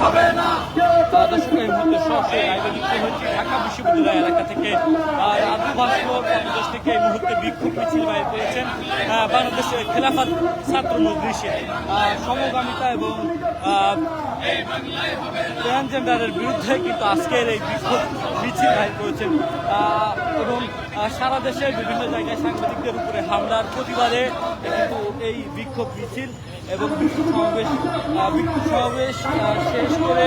দর্শক এই মুহূর্তে সরাসরি লাইভে যুক্ত হচ্ছে ঢাকা বিশ্ববিদ্যালয় এলাকা থেকে। রাজু ভাস্কর বাংলাদেশ থেকে এই মুহূর্তে বিক্ষোভ মিছিল বাইর করেছেন বাংলাদেশের খেলাফত ছাত্র মজলিসে সমগামিতা এবং ট্রান্সজেন্ডারের বিরুদ্ধে কিন্তু আজকের এই বিক্ষোভ মিছিল বাইর করেছেন এবং সারা দেশের বিভিন্ন জায়গায় সাংবাদিকদের উপরে হামলার প্রতিবাদে কিন্তু এই বিক্ষোভ মিছিল এবং বিক্ষোভ সমাবেশ শেষ করে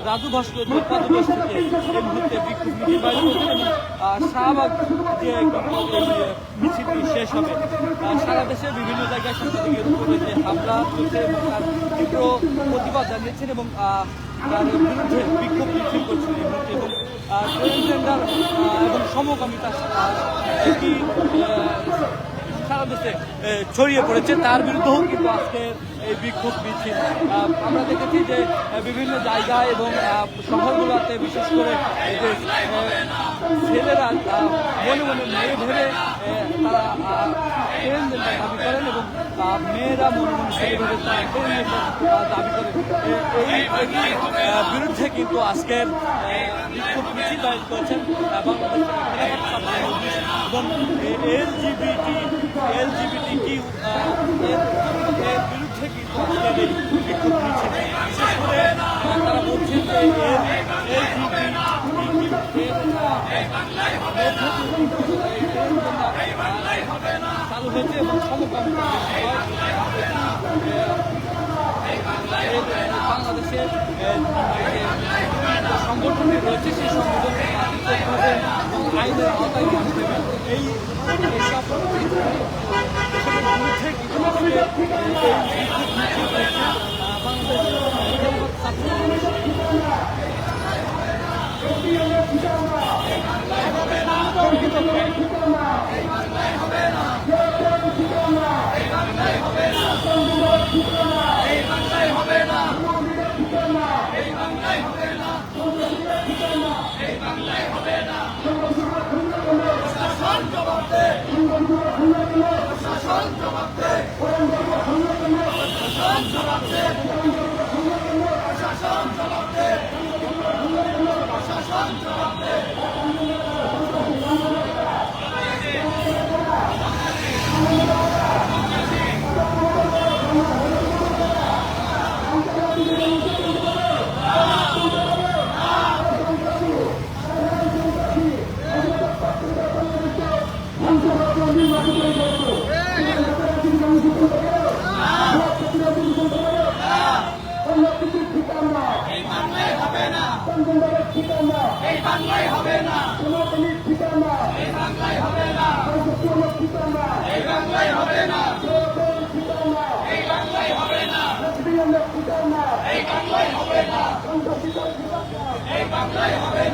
রাজু ভাস্কর দোকানদেশ থেকে এই মুহূর্তে বিক্ষোভ মিছিল বাইর করছেন এবং শাহবাগ যে মিছিলটি শেষ হবে সারা দেশের বিভিন্ন জায়গায় সাংবাদিকের উপরে যে হামলা চলছে এবং তার তীব্র প্রতিবাদ জানিয়েছেন এবং তার বিরুদ্ধে বিক্ষোভ মিছিল করছেন এই মুহূর্তে এবং ট্রান্সজেন্ডার এবং সমকামিতা একটি সারা দেশে ছড়িয়ে পড়েছে তার বিরুদ্ধেও কিন্তু আজকের এই বিক্ষোভ মিছিল আমরা দেখেছি যে বিভিন্ন জায়গায় এবং শহরগুলোতে বিশেষ করে যে ছেলেরা মনে মনে মেয়ে ধরে তারা ট্রান্সজেন্ডার দাবি করেন এবং মেয়েরা মনে মনে ছেলে ধরে তারা ট্রান্সজেন্ডার দাবি করেন এই বিরুদ্ধে কিন্তু আজকের বিক্ষোভ মিছিল বাইর করেছেন বাংলাদেশের এবং এলজিবিটি কিউ এর বিরুদ্ধে কিন্তু আজকের এই বিক্ষোভ মিছিল বিশেষ করে তারা বলছেন যে চালু হয়েছে এবং সমকামিতা বাংলাদেশের সংগঠনটি রয়েছে সেই সংগঠন আইনের আওতায় আনতে হবে এই বিরুদ্ধে কিন্তু এই বাংলায় হবে না।